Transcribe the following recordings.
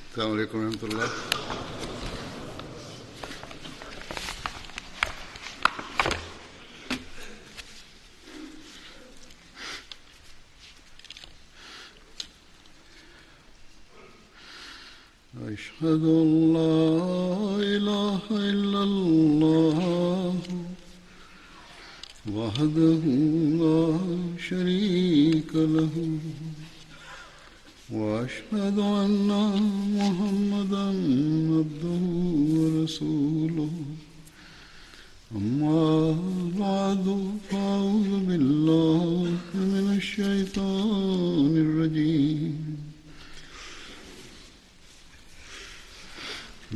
السلام عليكم ورحمة الله. أشهد أن لا إله إلا الله وحده لا شريك له وأشهد أن محمدًا عبده ورسوله أما بعد فأعوذ بالله من الشيطان الرجيم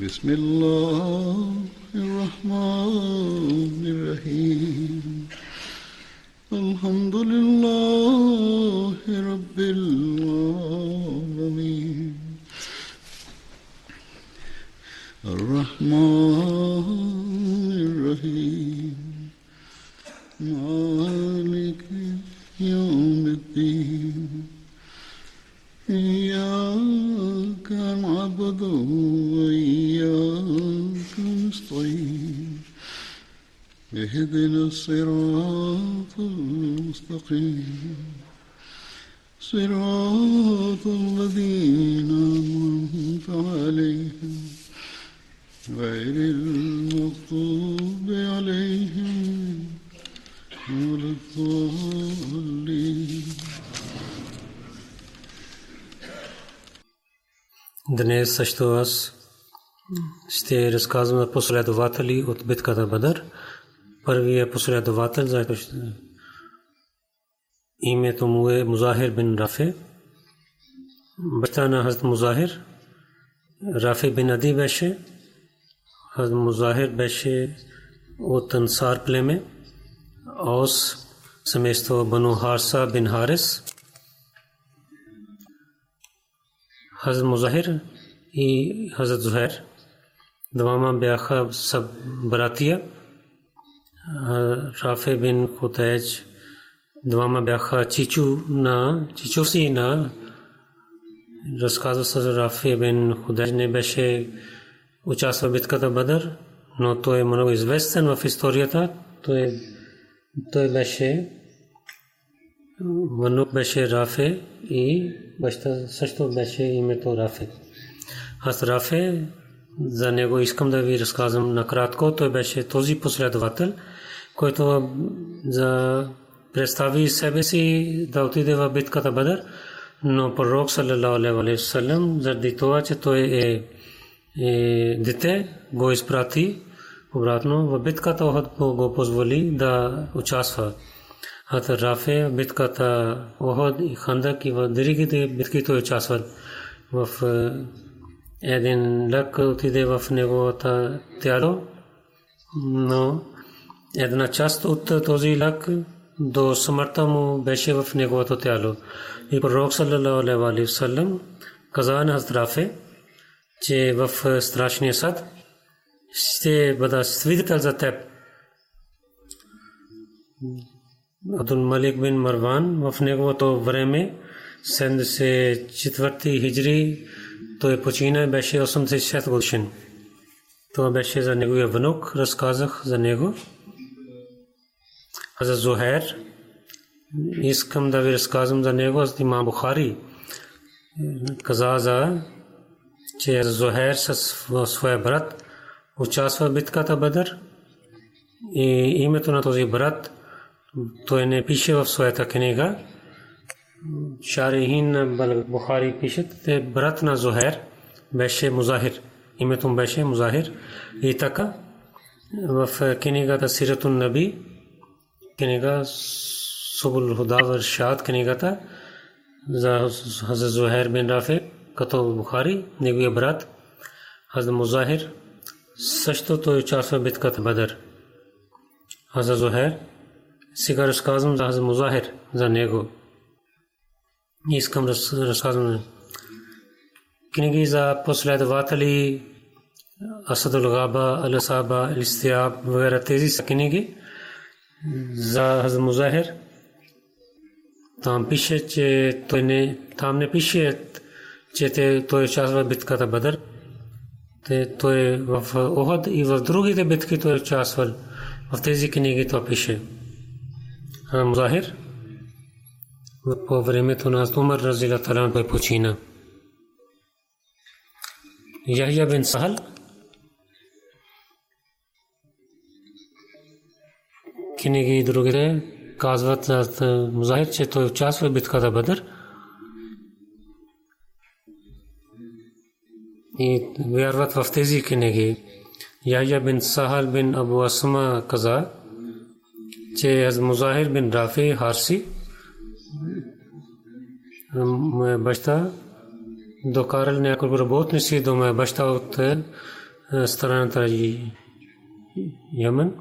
بسم الله الرحمن الرحيم الحمد لله رب العالمين الرحمن الرحيم مالك يوم الدين إياك نعبد وإياك نستعين اهدنا الصراط المستقيم صراط الذين أنعمت عليهم غير المغضوب عليهم ولا الضالين. Днес също аз ще разказвам за последователи от битката Бадър. Първият последовател, заето името му е Музахир бин Рафи. Баща на Хазрат Музахир Рафи бин Ади беше. Хазрат Музахир беше от Ансар племе, Аус семейство Бану Харса бин Харис. Хазрат Музахир и Хазрат Зухайр двама бяха братия. Рафи бин Хутайж двама бяха чичуси на разказва се. Рафи бин Хутайж не беше участвал в битката Бадър, но той е много известен в историята. Той беше внук беше Рафи и баща също беше името Рафи. Аз Рафи, за него искам да ви разказвам накратко. Той беше този последовател, който представи себе си да отиде в битката Бадър, но пророк саллалаху алейхи ва саллям заради това, че той е дете, го изпрати обратно в битката Охот, го позволи да участва. Хазрат Рафи битката Охот и Хандак и в другите битки той участва. В един лък отиде в неговото тяло, но една част от този лък до смъртта му беше в неговото тяло. И пророк саллалаху алейхи ва саллям каза на Хазрат Рафи, че в страшния съд ще бъда свидетел за теб. Абдул Малик бин Марван в неговото време 74 хиджри той почина, беше 86 годишен. Това беше за неговия внук, разказах за него. Хазрат Зухайр, искам да ви разказвам за него. Имам Бухари каза, че Зухайр със своя брат участва в битката Бадър и името на този брат той не пише в своята книга. Шарихин на Бухари пишат, че брат на Зухайр беше Музахир. Името му беше Музахир. И така в книгата Сиратун Наби, книга Субул Худа ва Иршад, книгата за Хазрат Зухайр бин Рафи като Бухари, неговия брат Хазрат Музахир също той участва в битката Бадър. Хазрат Зухайр, сега разказвам за Хазрат Музахир, за него. Искам да разказвам книги за последователи Асадул Габа, Ал-Саба, Ал-Истиаб, вгайра тези са книги за Хазрат Музахир. Там пише, че той не пише, че той участва в битката Бадър. Той в Охад и в другите битки той участвал. В тези книги това пише. Музахир по времето на Умар разилата алан той почина. Яхя бин Сахал книги и другите казват за Музахир, че той участва в битката Бадър и вярват в тези книги. Яхя бин Сахал бин Абу Асма каза, че Музахир бин Рафи Харси моя баща докарал няколко работници до моя баща от страната Йемен.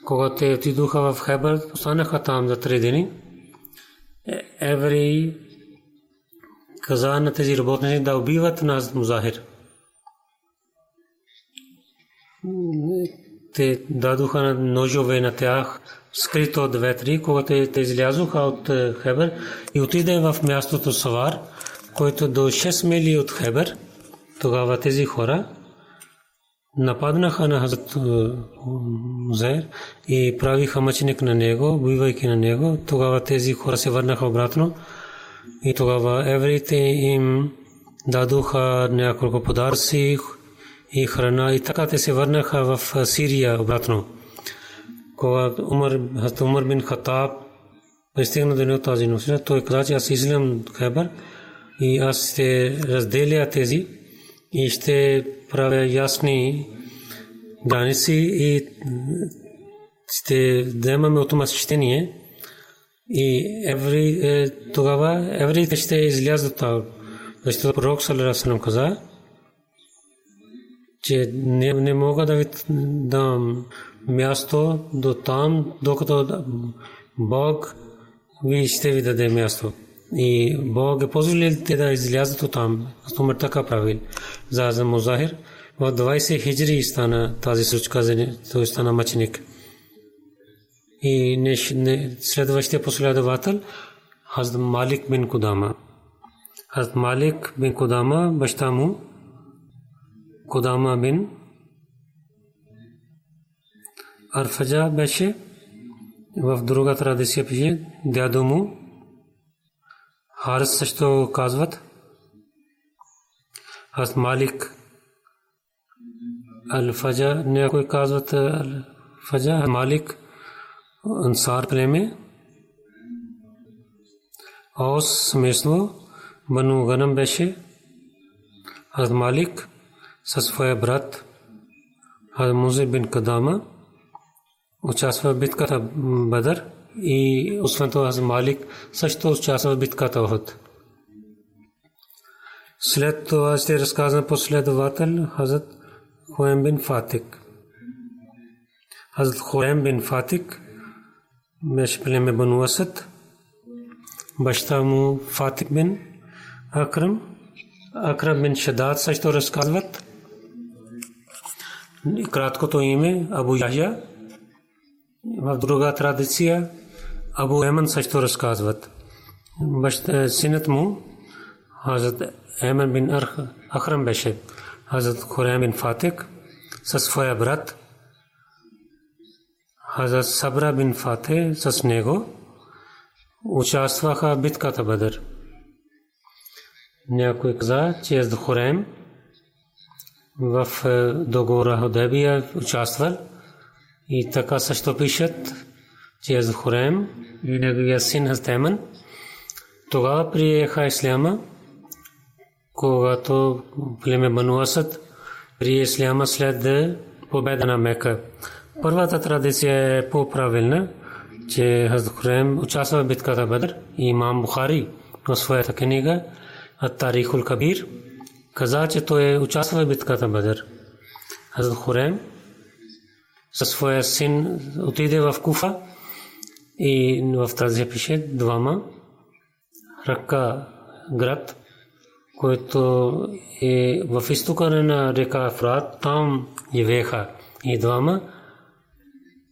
Когато те отидоха в Хайбър, останаха там за 3 дни. Евреи каза на тези работници да убиват нас Музахир. Те дадоха ножове на тях, скрито от ветри, когато те излязоха от Хайбър и отиде в мястото Савар, който до 6 мили от Хайбър. Тогава тези хора нападнаха на Хазрат Музахир и правиха мъченик на него, убивайки на него. Тогава тези хора се върнаха обратно и тогава евреите им дадоха няколко подаръци и храна и така те се върнаха в Сирия обратно. Когато Умар бин Хатаб пристигна до него тази нощ, той каза, че аз излизам Хайбър и аз ще разделя тези и ще правя ясни граници и ще вземаме отмъщение и тогава евреите ще излязат там. Защото пророк саллаллаху алейхи ва саллям каза, че не мога да ви дам място до там, докато Бог ви ще ви даде място. И Бог е позволил те да излязат от там. Умар така правил. За Музахир в 20 хиджри стана тази случка, той стана мъченик. И следващия последовател Хазрат Малик бин Кудама. Хазрат Малик бин Кудама, баща му Кудама бин Арфаджа беше. В друга традиция пише дядо му Харис също казват. Хазрат Малик Алфаджа, някой казват Алфаджа, Малик Ансар племе. Аус семейство Бану Ганам беше. Хазрат Малик със своя брат Хазрат Музахир бин Кадама участва в битката Бадър и освен това Хазрат Малик също участва в битката Охад. След това ще разказвам последовател Хазрат Хуайм бин Фатик. Хазрат Хуайм бин Фатик беше племе Бану Асад. Баща му Фатик бин Акрам бин Шадад също разказват. Краткото име Абу Яхя. В друга традиция Абу Еман също разказват. Синът му Хазрат Еман бин Ахрам беше. Хазрат Хуайм бин Фатик със своя брат Хазрат Сабра бин Фатих с него участваха в битката Бадър. Някой каза, че Хазрат Хуайм в договора Худайбия участвал и така също пишат, че Хазрат Хуайм и неговия син Хазрат Еман тогава приеха исляма, когато племе Бану Асад прие исляма след победа на Мека. Първата традиция е по-правилна, че Хазрат Хуайм участва в битката Бадър и имам Бухари в своята книга Ат-Тарихул Кабир каза, че той участва в битката Бадър. Хазрат Хуайм със своя син отиде в Куфа и в традиция пише двама Ракка град, който е в изтока на река Ефрат, там живееха и двама.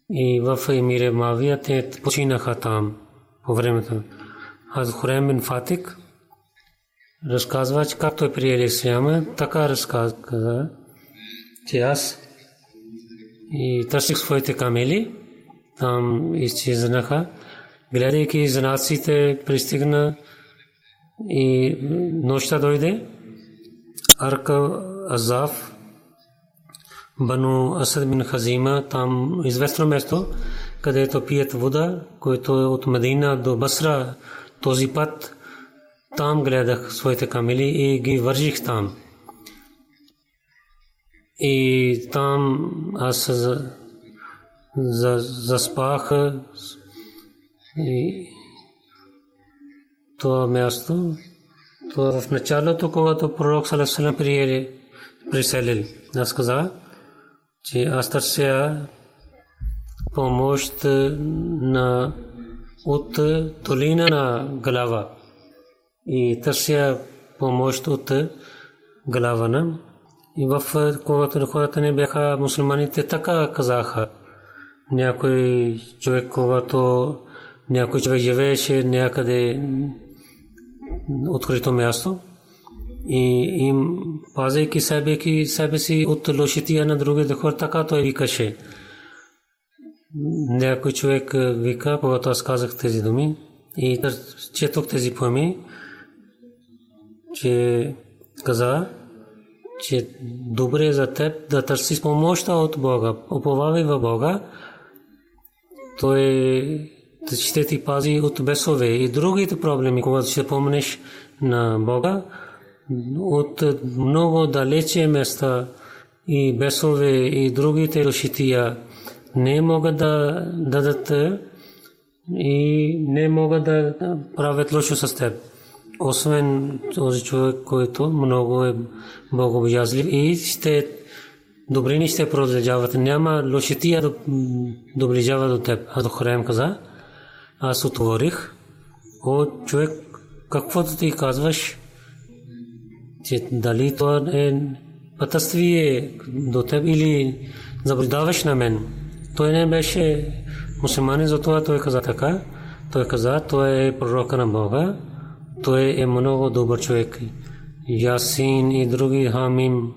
И в Емире Мавия те починаха там по времето. Хазрат Хуайм бин Фатик разказва, че както е приел исляма, така разказва, че аз и търсих своите камели, там изчезнаха. Гледайки знаците, пристигна и нощта дойде. Арка Азав, Бану Асад бин Хазима, там известно место, където пият вода, което е от Медина до Басра. Този път там гледах своите камели и ги вържих там. И там аз заспах и това място, това в началото, когато пророк саллаллаху алейхи ва саллям приселил, аз казах, че аз търся помощ от долина на глава и търся помощ от глава на. И когато хората не бяха мусулманите, така казаха. Някой човек, когато някой човек живееше някъде открито място и им пазейки себе си от лошития на другите хора, така той викаше. Някой човек вика, когато аз казах тези думи и четох тези поеми, че каза, че добре е за теб да търсиш помощта от Бога. Уповавай в Бога. Той ще ти пази от бесове и другите проблеми, когато ще помнеш на Бога, от много далече места и бесове и другите лошития не могат да дадат и не могат да правят лошо с теб. Освен този човек, който много е богобоязлив и ще добрини ще продължават. Няма лошития да доближава до теб. А Хурайм каза, аз отворих, о човек, каквото ти казваш, че дали това е пътствие до теб или заблуждаваш на мен. Той не беше мусулманин, затова той каза така. Той каза, той е пророка на Бога. Той е много добър човек. Ясин и други Хамим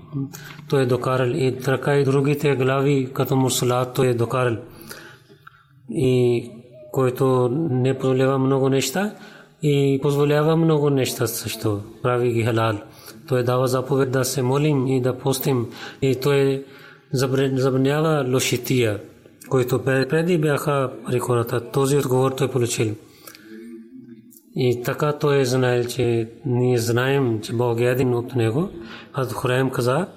той е докарал и така и другите глави като Мурсалат той е докарал. И който не позволява много неща и позволява много неща също. Прави ги халал. Той дава заповед да се молим и да постим и той забранява лошития, които преди бяха при хората. Този отговор той получил. И така той знае, че ние знаем, че Бог е един от него. Аз Хурайм каза,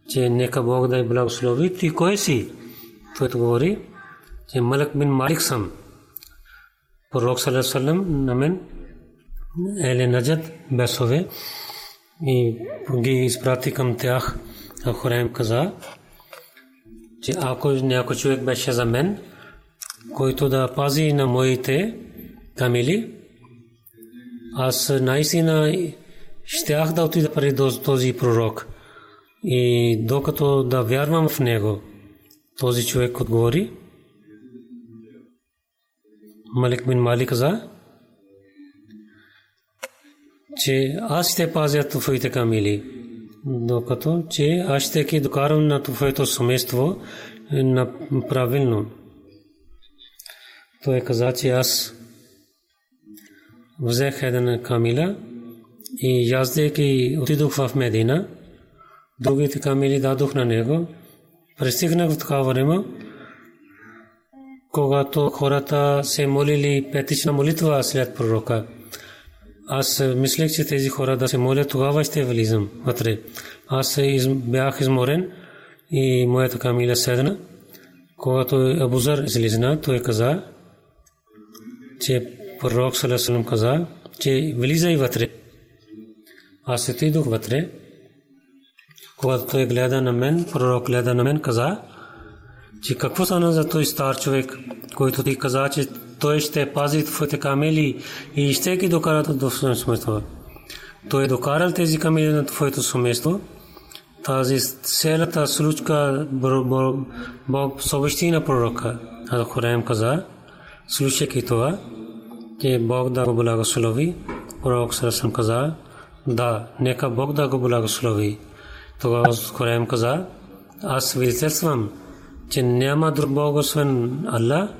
че нека Бог да е благослови. Ти кой си? Той говори, че Малик бин Малик съм. Пророк саллаллаху алейхи ва саллям на мен Еле Наджад бесове и ги изпрати към тях. А Хурайм каза, че ако някой човек беше за мен, който да пази на моите камели, аз наистина щях да отида при този пророк. И докато да вярвам в него, този човек отговори. Малик бин Малик каза, че аз ще пазя твоите камели, докато че аз ще ги докарам на твоето семейство правилно. Той каза, че аз взех една камила и яздейки отидох в Медина. Другите камили дадох на него. Пристигнах в такава време, когато хората се молили петична молитва след пророка. Аз мислех, че тези хора да се молят, тогава ще влизам вътре. Аз бях изморен и моята камила седна. Когато Абу Зар излизна, той каза, че пророк саллаллаху алейхи ва саллям каза, че влизай вътре. Аз отидох вътре. Когато той гледа на мен, пророк гледа на мен, каза, че какво стана за този стар човек, който ти каза, че той ще пази твоите камели и ще ги докарат до семейство. Той докарал тези камели на твоето семейство. Тази целата случка Бог съобщи на пророка. А Хурайм каза, слушайки това, че Бог да го благослови. Пророк саллаллаху алейхи ва саллям каза, да, нека Бог да го благослови. Тогава Хурайм каза: аз свидетелствам, че няма друг Бог освен Аллах,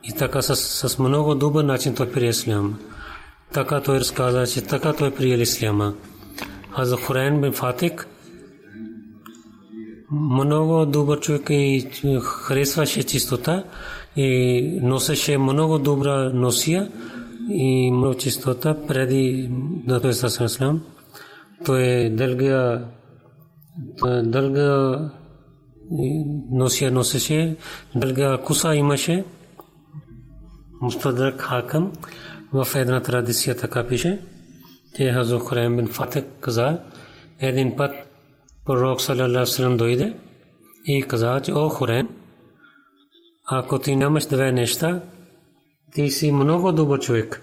и така с много добър начин той прие ислям. Така той разказа, че така той прие исляма. Хазрат Хурайм бин Фатик много добър човек и харесваше чистота и носеше много добра носия и много чистота преди да той стане ислам. Той дълга носия носеше, дълга коса имаше. Мустадрак Хакъм в една традиция така пише, че Хазрат Хурайм бин Фатик каза: един път пророк саллаллаху алейхи ва саллям дойде и каза, че о Хурайм, ако ти нямаш две неща, ти си много добър човек.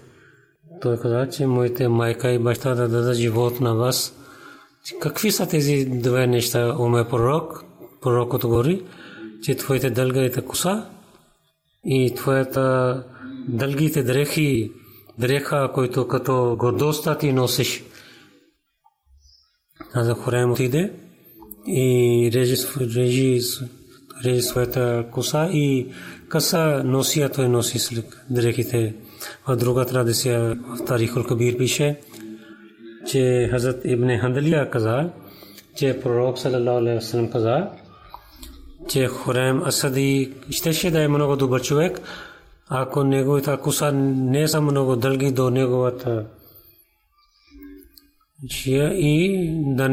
Той каза, че моите майка и баща да дадат живот на вас. Какви са тези две неща, о мой пророк? Пророкът говори, че твоите дългите коса и твоята дългите дреха, който като гордостта ти носиш. Хазрат Хурайм отиде и режи своята коса и каса носия той носи след дрехите. В друга традиция в Тарихул Кабир пише, че Хазрат Ибн Хандалия каза, че пророк саллаллаху алейхи ва саллям каза, че Хурайм Асади щеше да е много добър човек, ако неговата коса не са много дълги до неговата шия и да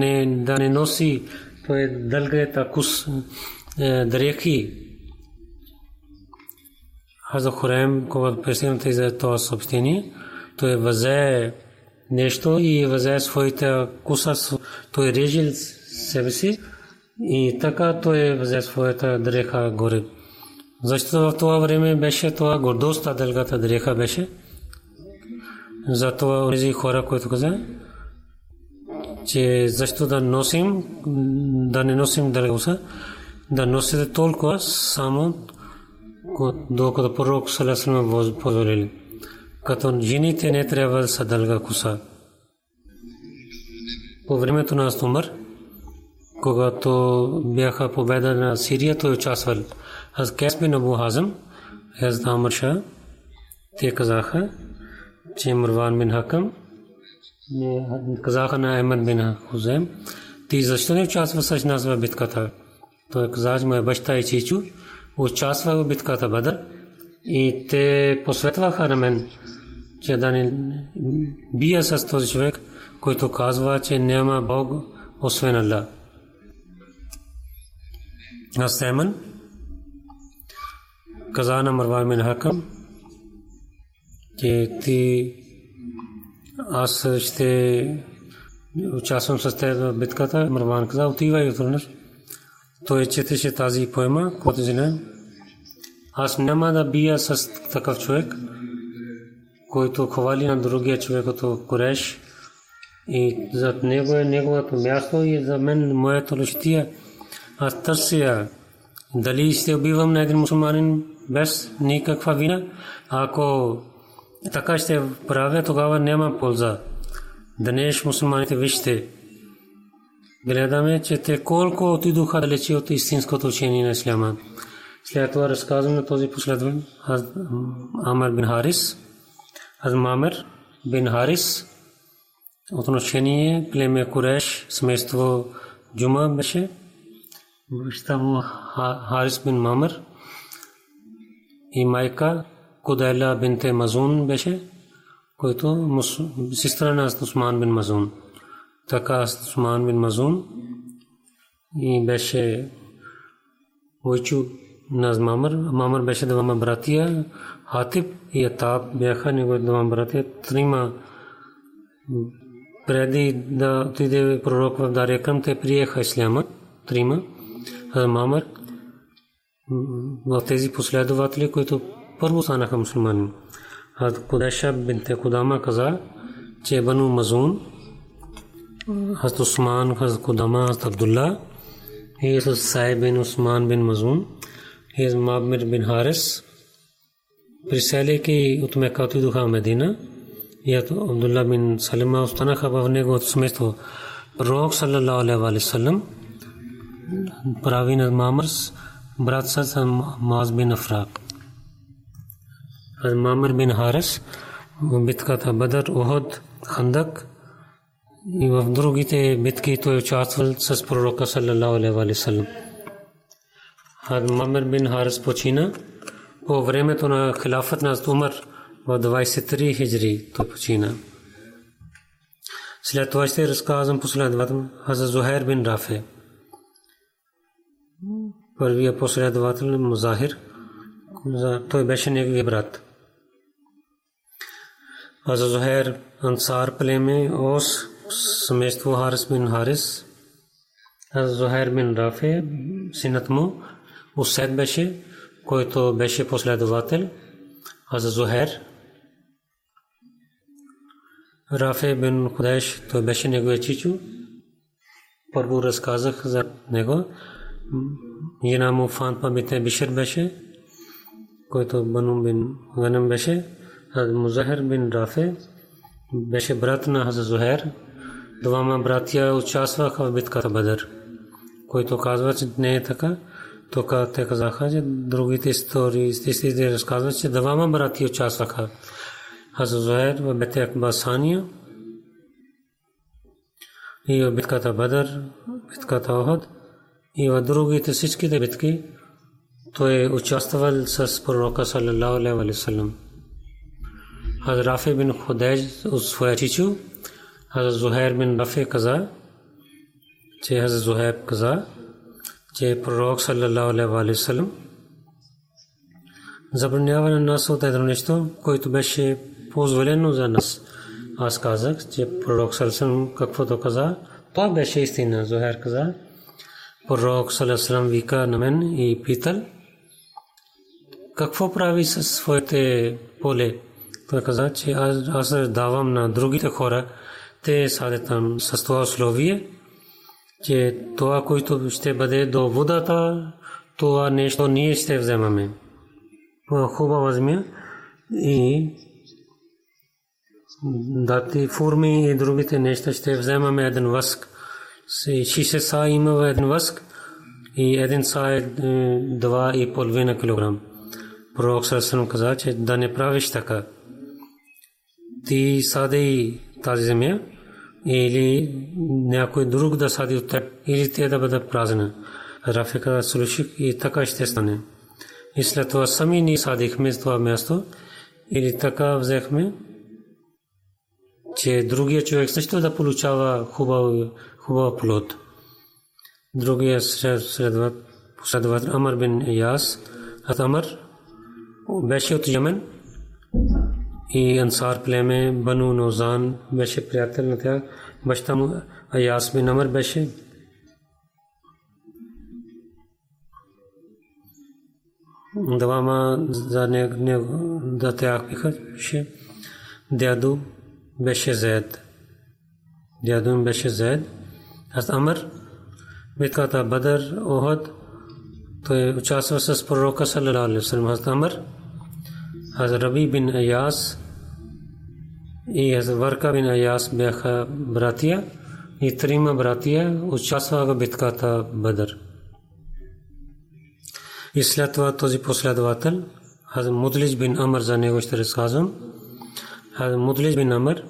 не носи той дългата дрехи. Хазрат Хурайм, когато пристигна за това съобщение, той взе нещо и взе своята коса, той режил себе си и така той взе своята дреха горе. Защото в това време беше това гордостта, дългата дреха беше. Затова тези хора, които каза, че защо да не носим дълга коса, да носите толкова само докато пророк саллаллаху алейхи ва саллям позволили. Като жените не трябва да са дълга коса. По времето на Умар, когато бяха победа на Сирия, той участвал. Аз Кайс бин Абу Хазм, Хазрат Амр Шах, те казаха, че Марван бин Хакъм, казаха на Ахмед бин Хузайм, ти защо не участва с нас в битката? Той каза, че моя баща и чичо участва в битката Бадър и те посветваха на мен, че да не бия с този човек, който казва, че няма Бог освен Аллах. Аз Ахмед каза на Марван бин Хакъм, че аз ще участвам с теб в битката. Марван каза, отивай утре. Той четеше тази поема, която знае. Аз няма да бия с такъв човек, който хвали на другия човек като Куреш. И зад него е неговото място и за мен моята лошития. Аз търся дали ще убивам на един мусулманин без никаква вина. Ако така ще правя, тогава няма полза. Днес мусулманите вижте, гледаме, че те колко отидоха далече от истинското учение на исляма. След това разказвам на този последван Амр бин Харис. Амр бин Харис отношение племе Куреш, семейство Джума беше. Баща му Харис бин Мамр и майка Кудайла бинте Мазун беше, който сестра на Усман бин Мазун. Така Усман бин Мазун и беше ойчо на Мамр. Мамр беше двама братия, Хатиб и Атаб бяха негови двама братия. Трима преди да отиде пророк в Дария Кръм, те приеха исляма. Трима. Мамр в тези последователи, които първо станаха мусулмани. Кудайша бинте Кудама каза, че Бану Мазун, Хазрат Усман, Хазрат Кудама, Хазрат Абдулла и Сайб бин Усман бин Мазун и Мабмир бин Харис, приселяйки от Мека отидоха в Медина to Abdullah bin Salima ostaнаха в него семейство. Пророк саллаллаху алейхи ва саллям прави на Мамр, брат с Муаз бин Афра. Мамр бин Харис в битката Бадър, Ухуд, Хандак и в другите битки той участвал с пророка саллаллаху алейхи ва саллям. Мамр бин Харис почина по времето на хилафът на Умар в 23 хиджри той почина. След това ще разказвам последователно Хазрат Зухайр бин Рафи. Първият последовател Музахир, той беше неговия брат. Хазрат Зухайр Ансар племе Ос, семейство Харис бин Харис. Хазрат Зухайр бин Рафи, синът му Усайд беше, който беше последовател. Хазрат Зухайр Рафи бин Худайш, той беше неговия чичо. Първо разказах за него. Жена му Фатма бинт Бишр беше, който Бану бин Ганам беше. Музахир бин Рафи беше брат на Хазрат Зухайр. Двама братя участваха в битката Бадър. Който казва, че не е така, тук те казаха, че другите истории разказват, че двама братя участваха. Хазрат Зухайр в битката Акбасания и в битката Бадър, битката Ухуд и в другите всичките битки той участвал с пророка саллаллаху алейхи ва саллям. Хазрат Рафи бин Худайш от своя чичо, Хазрат Зухайр бин Рафи каза, че пророк саллаллаху алейхи ва саллям забранява на нас от едно нещо, което беше позволено за нас. Аз казах, че пророк саллаллаху алейхи ва саллям каквото каза, това беше истина. Зухайр каза, пророк саллаллаху алейхи ва саллям вика на мен и питал, какво прави със своите поле? Той каза, че аз давам на другите хора, те садят там с това условие, че това, което ще бъде до водата, това нещо ние ще вземаме. Хубава земя и дати форми и другите неща ще вземаме един възк. 60 са има един възк и един са е 2,5 килограм. Пророк саллаллаху каза, че да не правиш така. Ти сади тази земя или някой друг да сади от теб, или те да бъде празна. Рафи каза, слушах и така ще стане. И след това сами ни садихме с това място или така взехме, че другия човек също да получава хубав плод. Другия последовател Амр бин Яс, Амр беше от Йемен и Ансар племе Бану Нозан беше приятел на тях. Баща му Яс бин Амр беше. Двама за него да тях беше. Дядо беше Зайд. Дядо беше Зайд. Аз Амр битката Бадър, Ухуд, той участва с пророка саллаллаху алейхи ва саллям. Аз Амр, аз Раби бин Аяс и аз Варка бин Аяс бяха братия и трима братия участваха в битката Бадър. И след това този последовател, аз Мудлиж бин Амр, за него ще разказвам. Аз Мудлиж бин Амр,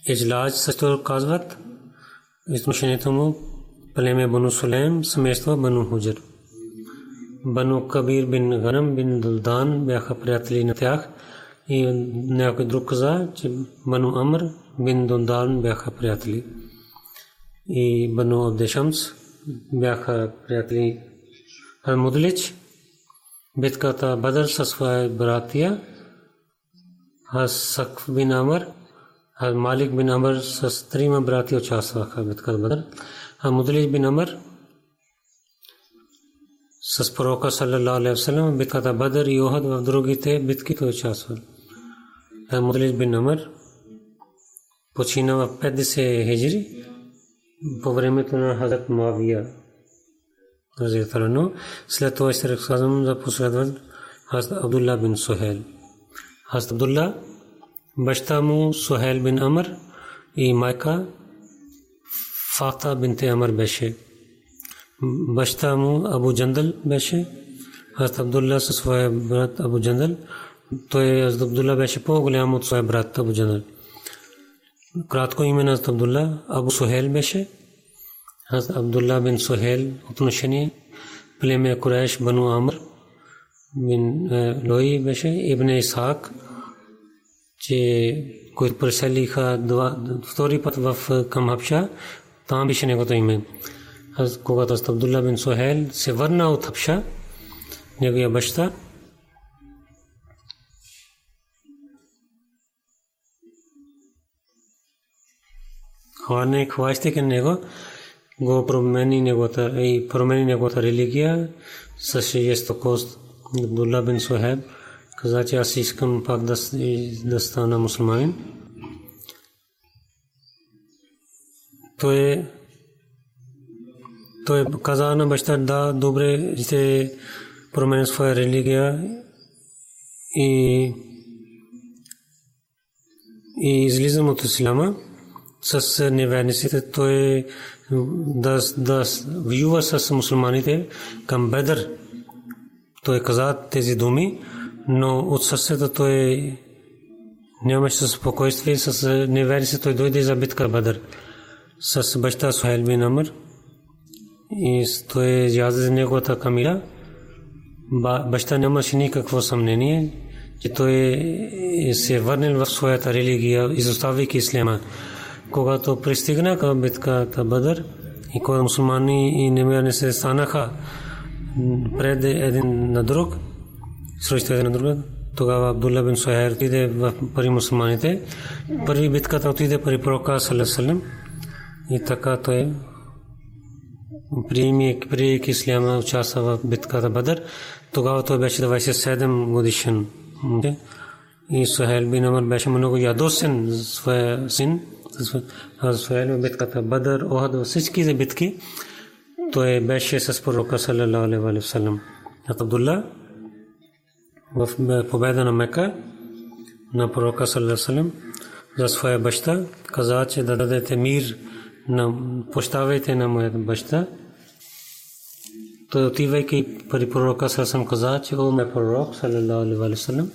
Иджлаж също казват, измъщението му племе Бану Сулейм, семейство Бану Худжр. Бану Кабир бин Ганам бин Дулдан бяха приятели на тях и някой друг каза, че Бану Амр бин Дулдан бяха приятели. И Бану Абдешамс бяха приятели. Ал-Мудлич битката Бадър със своя братия, аз Сакф бин Амр, Малик бин Амр с трима братия участваха в битката Бадър. Мудлич бин Амр с пророка саллаллаху алейхи ва саллям битката Бадър и Ухуд в другите битки той участвал. Мудлич бин Амр почина в 50 хиджри по времето на Хазрат Муавия. След това ще разказвам за последвал Хазрат Абдулла бин Сухайл. Хазрат Абдулла баща му Сухайл бин Амр и майка Фата бинте Амр беше. Баща му Абу Джандал беше. Хазрат Абдулла със своя брат Абу Джандал. Той Абдулла беше по-голям от своя брат Абу Джандал. Кратко име на Абдулла Абу Сухайл беше. Хазрат Абдулла бин Сухайл отношение племе Курайш Бану Амр бин Лой беше. Ибн Исхак, че които преселиха втори път към Хабша, там беше неговото име. Когато Абдулла бин Сухайл се върна от Хабша, неговия баща хващайки него, го промени неговата религия с жестокост. Абдулла бин Сухайл каза, че аз искам пак да стана мусулманин. Той каза на баща, да, добре, ще променя своя религия и излизам от ислама с неверниците. Той да воюва с мусулманите към Бедър. Той каза тези думи, но от сърцето той нямаше спокойствие. С неверниците той дойде за битка Бедър с баща Сухайл бин Амр и той яде за неговата камила. Баща нямаше никакво съмнение, че той се върнал в своята религия, изоставяйки ислама. Когато пристигна към битката Бадър и когато мусулмани и неверни се станаха пред един на друг, срещу един на друг, тогава Абдулла бин Сухайл отиде при мусулманите. Първи битката отиде при пророка саллаллаху алейхи ва саллям и така той приемайки исляма участва в битката Бадър. Тогава той беше 27 годишен. И Сухайл бин Амр беше много ядосен за своя син. Сухайл в битката Бадър, Охад, всички битки той беше с пророка саллаллаху алейхи ва саллям. Абдулла в победа на Мека на пророка саллаллаху алейхи ва саллям за своя баща каза, че да дадете мир, пощавайте на моя баща. Той отивайки при пророка саллаллаху каза, че о ме пророк саллаллаху алейхи ва саллям,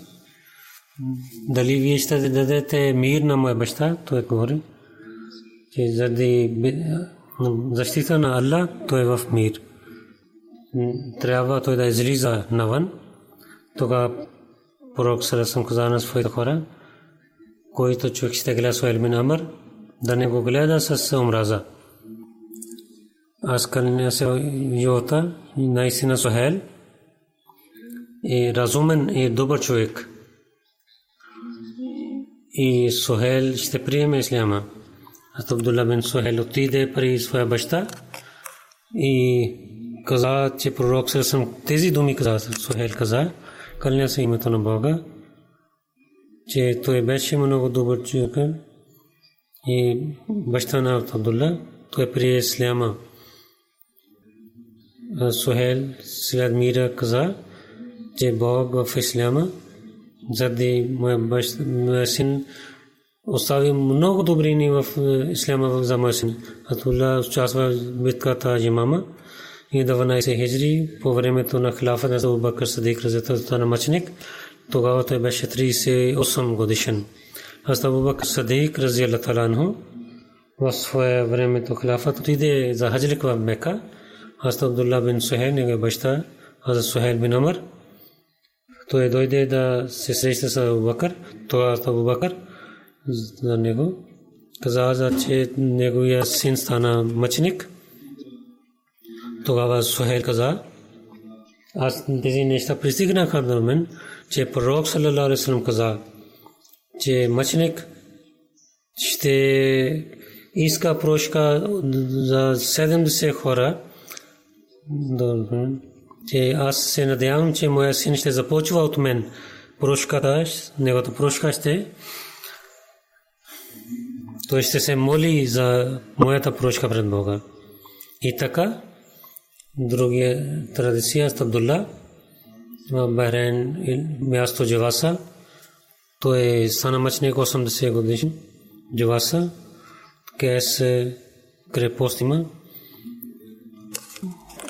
дали вие ще дадете мир на моя баща? Той говори, че заради защита на Аллах той е в мир. Трябва той да излиза навън. Тогава пророк саллаллаху каза на своите хора, който човек ще гледа Сухайл бин Амр, да не го гледа с омраза. Аз кълня се живота и наистина Сухайл е разумен и добър човек. И Сухайл ще приеме исляма. Абдулла бин Сухайл отиде при своя баща и каза, че пророк саллаллаху тези думи каза. Сухайл каза, кълня се името на Бога, че той беше много добър човек и баща на Абдулла, той прие исляма. Сухайл след мира каза, че Бог в исляма заради моя син остави много добрини в исляма за моя син. Абдулла участва в битката Ямама и 12 хиджри по времето на хилафата на Абу Бакр Сидик разетата на мъченик. Тогава той беше 38 годишен. Абу Бакр Сидик разияллаху таала анху в своя времето хилафата отиде за хаджлик в Мека. Абдулла бин Сухайл неговия баща Сухайл бин Амр той дойде да се среща с Абу Бакр. Тогава Абу Бакр за него каза, че неговия син стана мъченик. Тогава Сухайл каза, аз тези неща пристигнаха до мен, че пророк саллаллаху алейхи ва саллям каза, че мъченик ще иска прошка за 70 хора. Че аз се надявам, че моя син ще започва от мен. Прошката, неговата прошка ще той ще се моли за моята прошка пред Бога. И така, другия традиция с Абдулла в Бахрейн, място Джаваса, той стана мъченик 80 годишен. Джаваса, Кес крепост има.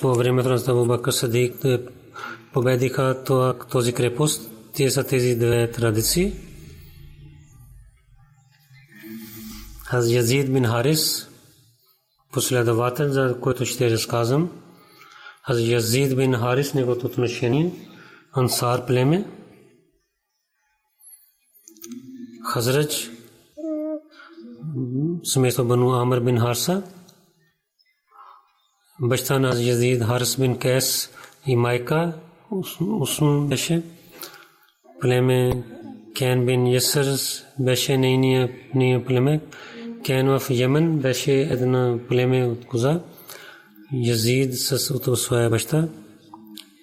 По времето на Абу Бакр Сидик победиха този крепост. Те са тези две традиции. Аз Язид бин Харис, последовател, за който ще разказвам. Аз Язид бин Харис, неговото отношение, Ансар племе, Хазрач, семейство Бану Амр бин Харса, баща на Язид Харис бин Кайс и майка Усм беше, племе Кен бин Ясър беше нейния племе. Кен в Йемен беше една племе от коза. Язид от своя баща.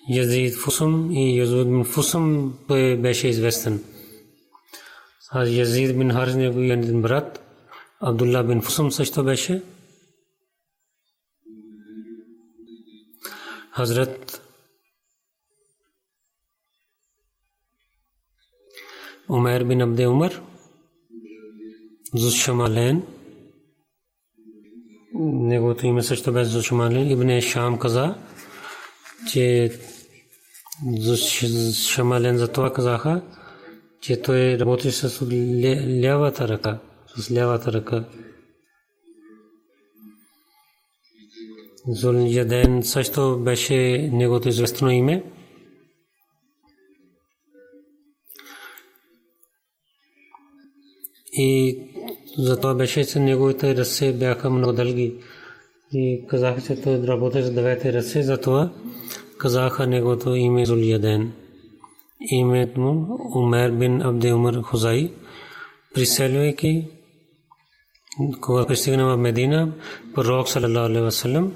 Язид Фусум и Язуд бин Фусум той беше известен. А Язид бин Харис неговия един брат Абдулла бин Фусум също беше. Хазрат Умер бин Абде Умар Зушамален, неговото име също беше Зушамален. Ибн Шам каза, че Зушамален за това казаха, че той работи с лявата ръка. Зуляден също беше неговото известно име. И затова беше, че неговите ръце бяха много дълги. И казаха, че той работи с девете ръце, затова казаха неговото име Зуляден. Името му Умер бин Абде Умар Хузай. Приселвайки, когато пристигна в Медина, пророк саллалаху алейхи ва саллям,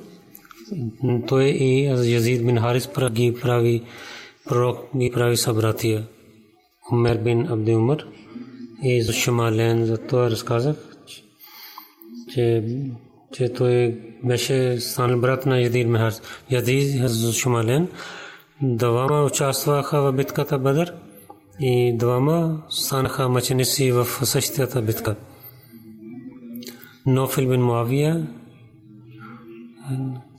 той и Язид бин Харис пророк ги прави събратия. Умер бин Абде Умар и Зушамален, за това разказах, че той беше станал брат на Язид бин Харис. Язид Зушамален двама участваха в битката Бадър и двама станаха мъченици в същата битка. Нофил бин Муавия,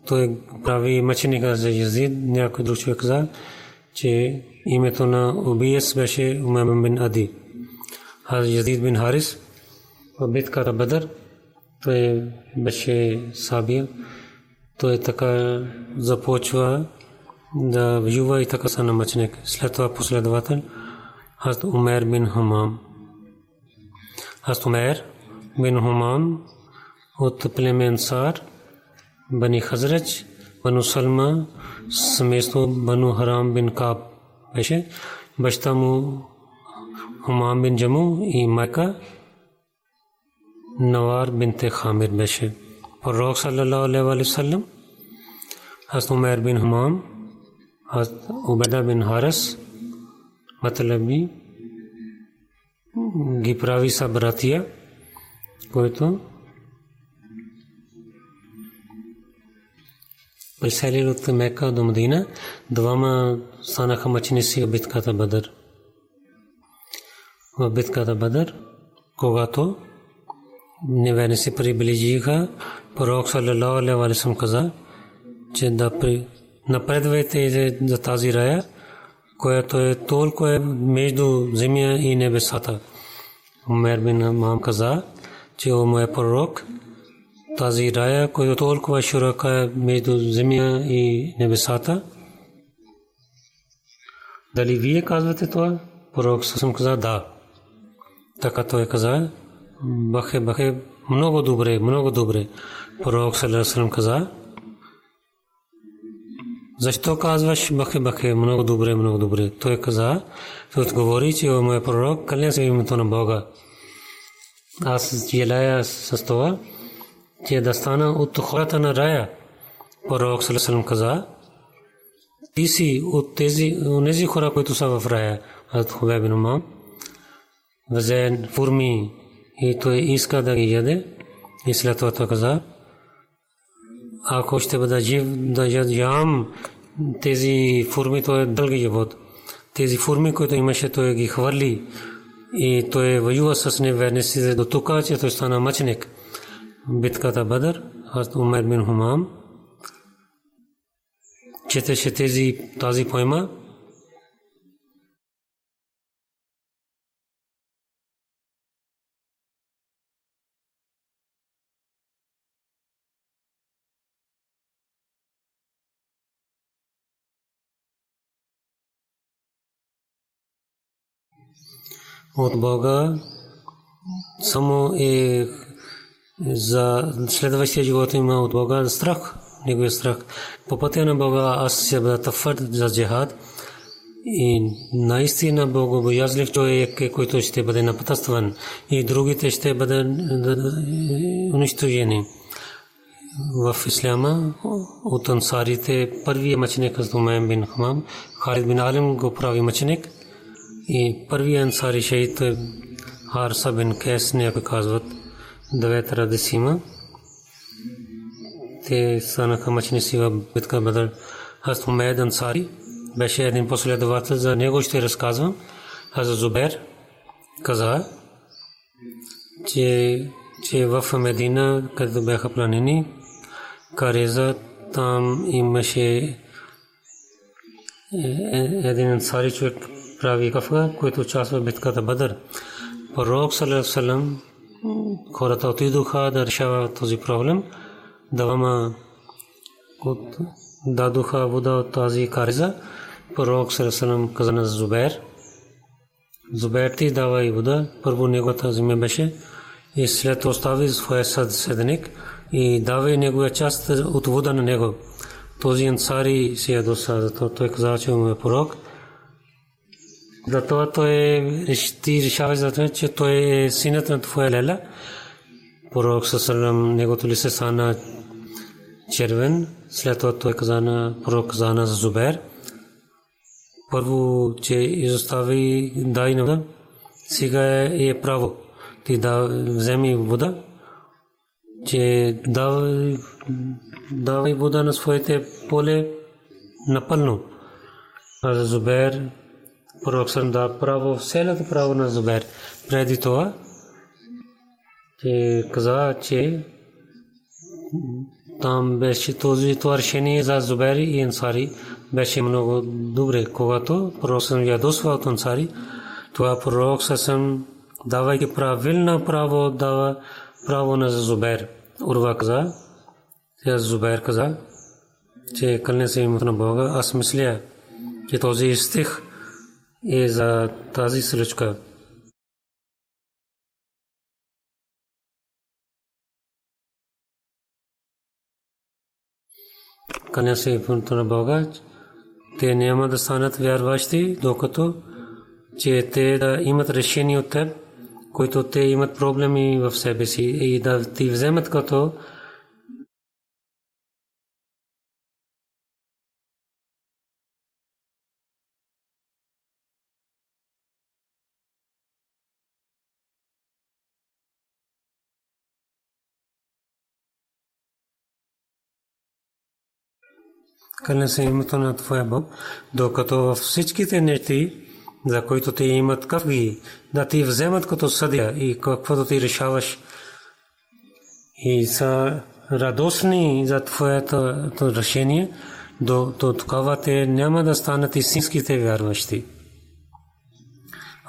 той прави мъченика за Язид. Някой друг човек каза, че името на убиец беше Умайм бин Ади. А Язид бин Харис в битката Бадър той беше сабия. Той така започва да воюва и така стана мъченик. След това последовател Хазрат Умер бин Хумам. Хазрат Умер бин Хумам от племе Ансар, Бани Хазрач, Бану Салма, семейство Бану Харам бин Каб беше. Баща му Хумам бин Джаму и майка Навар бинте Хамир беше. Пророк саллалаху алейхи ва саллям, Хазрат Умер бин Хумам, Хазрат Убайда бин Харис, Маталаби ги прави са братия, които преселили от Мека до Медина. Двама станаха мъченици в битката Бадър. В битката Бадър, когато неверници приближиха, пророк саллалаху алейхи ва саллям каза, че да напредвайте за тази рая, която е толкова между земя и небесата. Умер бин Хумам каза, че о моя пророк, тази рая, която толкова широка е между земя и небесата, дали вие казвате това? Пророк съм каза да. Така той каза, бахе, много добре. Пророк саллалаху алейхи ва саллям каза, защо казваш бахе, много добре? Той каза, той отговори, че о моя пророк, кълня се името на Бога. Аз желая с това, че да стана от хората на рая. Пророк саллалаху алейхи ва саллям каза, ти си от тези хора, които са в рая. Хазрат Хубайб бин Умам взе фурми и той иска да ги яде. И след това той каза, ако ще бъда жив да ям тези фурми, то е дълги живот. Тези фурми, които имаше, той ги хвърли И той воюва с неверниците до тук, че той стана мъченик. Битката Бадър, Хазрат Умар бин Хумам четеше тази поема. От Бога само за следващия живот има от Бога страх, неговия страх. По пътя на Бога аз ще бъда твърд за джихад и наистина богобоязлив човек е, който ще бъде напътстван и другите ще бъдат унищожени. В исляма от ансарите първият мъченик Хазрат Умар бин Хумам, Халид бин Алим го прави мъченик и първият ансари шейд Харса бин Кайс, някои казват 9 радисима. Те станаха мъченици в битка Бадър. Хазрат Умайд Ансари беше един последовател, за него ще разказвам. Хазрат Зубер каза, че в Медина, където бяха планини, Кареза, там имаше един ансари човек прави кафа, който участва в битката Бадър. Пророк саллаллаху алейхи ва саллям, хората отидоха да решават този проблем. Двама дадоха вода от тази кареза. Пророк саллаллаху алейхи ва саллям каза на Зубер: Зубер, ти давай вода. Първо неговата земя беше и след остави своя седеник и давай неговия част от вода на него. Този ансари се ядоса, защото той каза, че му е пророк. Затова ти решаваш за това, че той е синът на твоя леля. Пророк саллаллаху негото лице стана червен. След това той пророк каза на Зубер: първо, че изостави дай на вода, сега е право. Ти вземи вода, че давай вода на своите поле напълно. А Зубер, пророк да право, цялото право на Зубер. Преди това, че каза, че там беше това решение за Зубер и Ансари беше много добре. Когато пророк ядосва от Ансари, това пророк давайки правилно право, дава право на Зубер. Урва каза, Зубер каза, че кълне се името на Бога, аз мисля, че този стих е за тази случка. Кълне се името на Бога, те няма да станат вярващи, докато че те да имат решение от теб, които те имат проблеми в себе си и да ти вземат като кълне се името на твоя Бог, докато във всичките неща, за които те имат кафи, да ти вземат като съдия и каквото ти решаваш и са радостни за твоето решение, до тогава те няма да станат истинските вярващи.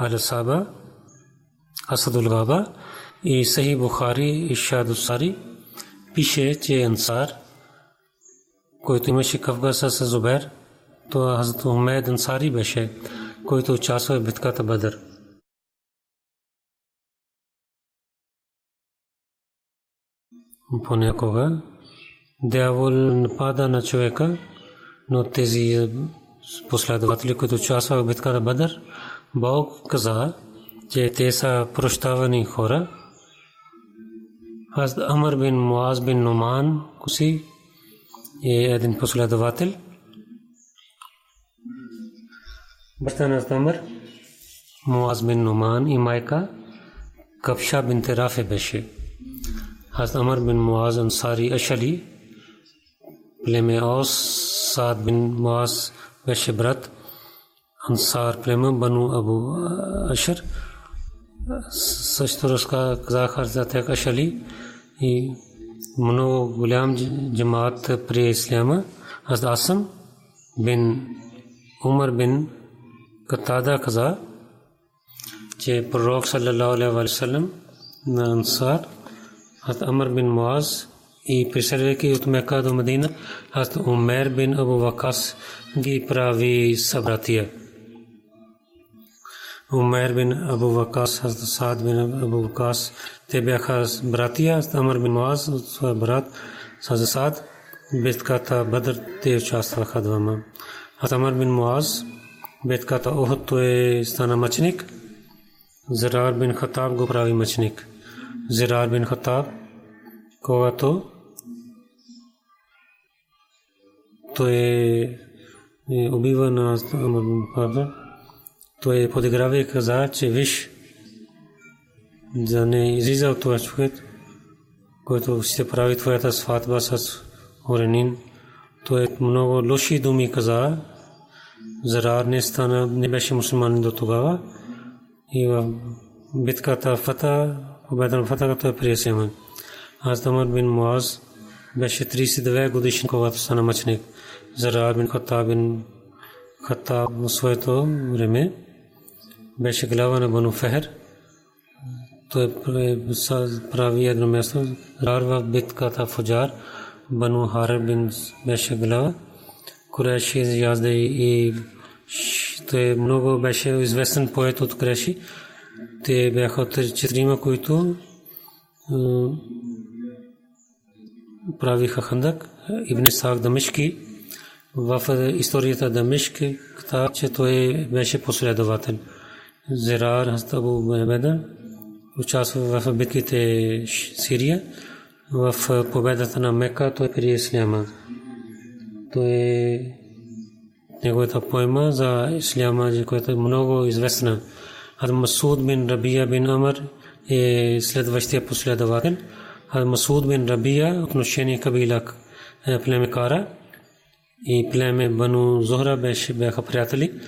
Ал-Саба, Асадул Габа и Сахи Бухари и Шадусари пише, че Ансар, който имаше кафга с Зубер, то Хазрат Умайд Ансари беше, който участва в битката Бадър. Понякога дявол напада на човека, но тези последователи, които участваха в битката Бадър, Бог каза, че те са прощавани хора. Хазрат Амр бин Муаз бин Нуман Куси е един последовател. Баща на Амр, Муаз бин Нуман и майка Кабша бинт Рафи беше. Хазрат Амр бин Муаз Ансари Ашали, племе Ос, Саад бин Муаз беше брат. Ансар племе Бану Абу Ашар също казах Хазрат Ашали и много голям джамаат при исляма. Аз Асам бин Умар бин Катада каза, че пророк саллаллаху алейхи ва саллям на Ансар, Хазрат Амр бин Муаз и преселвайки от Мека до Медина, Хазрат Умер бин Абу Вакас ги прави събратия. Умер бин Абу Вакас, Хазрат Саад бин Абу Вакас, те бяха братия. Хазрат Амр бин Муаз от своя брат Хазрат Саад, битката Бадр те участваха двама. Хазрат Амр бин Муаз, битката Охот той стана мъченик. Зирар бин Хатаб го прави мъченик. Зирар бин Хатаб, когато той убива на Амр бин Муаз, той подиграва и каза, че виж, да не излиза от това човек, който ще прави твоята сватба с Оренин. Той много лоши думи каза. Зарар не беше мусулманин до тогава. И в битката Фата, победа на Фата, той прие Семен. Хазрат Амр бин Муаз беше 32 годишен, когато стана мъченик. Зарар бин Хатаб в своето време беше глава на Бану Фехр. Той прави едно място. Зарар в битката Фуджар, Бану Хариб бин беше глава. Куреши язде и той много беше известен поет от Куреши. Те бяха 4, които правиха Хандак. Ибн Исхак Дамишки в историята Дамишк каза, че той беше последовател. Зирар Хазрат Абу Бедр участва в битките Сирия. В победата на Мека той прие исляма. Той неговата поема за исляма, която е много известна. Хазрат Масуд бин Рабия бин Амр е следващия последовател. Хазрат Масуд бин Рабия отношение кабила племе Кара и племе Бану Зухра бяха приятели.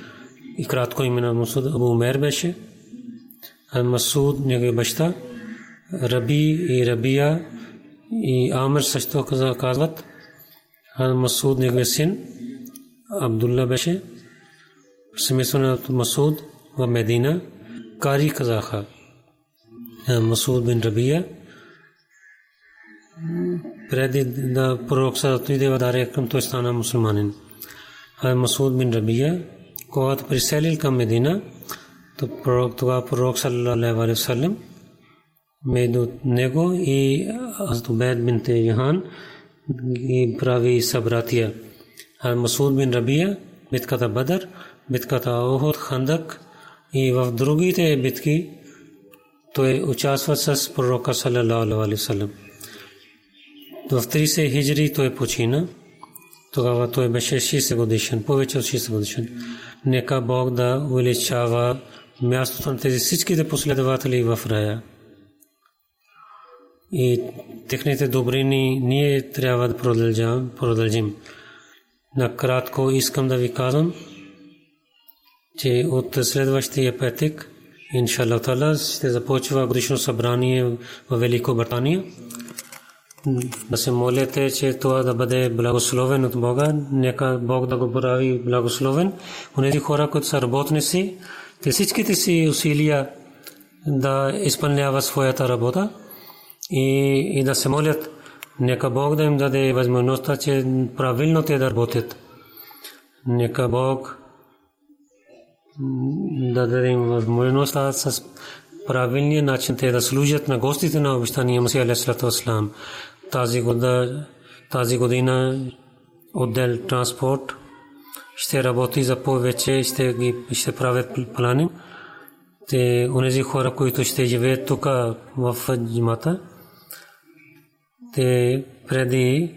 И кратко име на Масуд Абу Умер беше. Хазрат Масуд неговия баща, Раби и Рабия и Амр също казват. Хазрат Масуд неговия син Абдулла беше. Семейството на Масуд в Медина Кари казаха. Масуд бин Рабия преди да пророк отиде в Дар Аркам, той стана мусулманин. Масуд бин Рабия, когато приселил към Медина, тогава пророк саллаллаху алейхи ва саллям между него и Хазрат Убайд бин Яхан ги прави събратия. Масуд бин Рабия, битката Бадр, битката Охот, Хандак и в другите битки той участва с пророка саллаллаху алейхи ва саллям. В 30 хиджри той почина. Тогава той беше 60 годишен, повече от 60 годишен. Нека Бог да увеличава мястото на тези всичките последователи в рая. И техните добрини ние трябва да продължим. Накратко искам да ви казвам, че от следващия петък, иншаллах таала, ще започва годишно събрание в Великобритания. Да се молите, че това да бъде благословен от Бога. Нека Бог да го прави благословен. Онези хора, които са работници, те всичките си усилия да изпълняват своята работа и да се молят. Нека Бог да им даде възможността, че правилно те да работят. Нека Бог да даде им възможността с правилния начин те да служат на гостите на обещания Масих алейхиссалату вассалам. Тази година отдел транспорт ще работи за повече, ще правят плани. Те онези хора, които ще живеят тук в джамата, те преди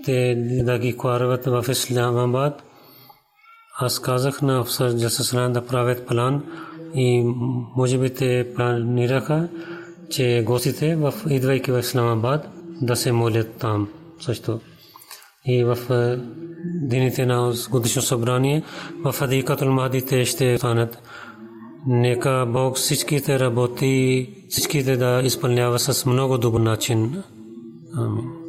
те да ги карват в Исламабад. Аз казах на Афсар Джасасалан да правят план и може би те планираха, че гостите, идвайки в Исламабад, да се молят там също. И в дените на годишно събрание в Хадикатул Махди те ще станат. Нека Бог всичките работи, всичките да изпълнява с много добър начин. Амин.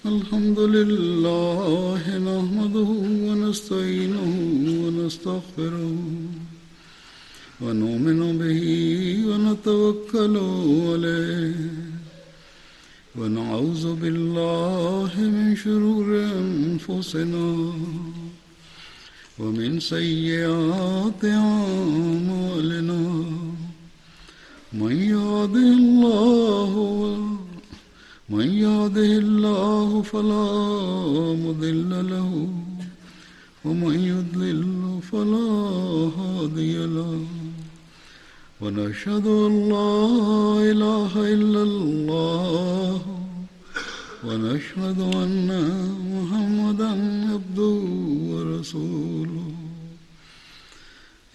الحمد لله نحمده ونستعينه ونستغفره ونؤمن به ونتوكل عليه ونعوذ بالله من شرور أنفسنا ومن سيئات أعمالنا من يهده الله فلا مضل له ومن يضلل فلا هادي له ونشهد أن لا إله إلا الله ونشهد أن محمدا عبده ورسوله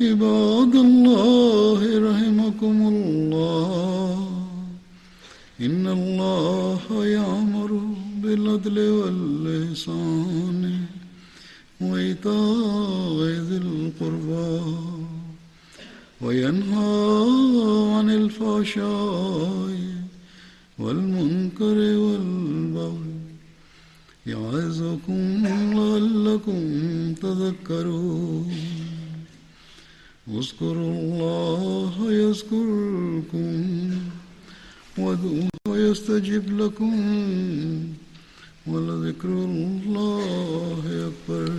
عباد الله رحمكم الله إن الله يأمر بالعدل والإحسان وإيتاء ذي القربى وينهى عن الفحشاء والمنكر والبغي يعظكم لعلكم تذكرون اذكروا الله يذكركم وادعوه يستجب لكم ولذكر الله أكبر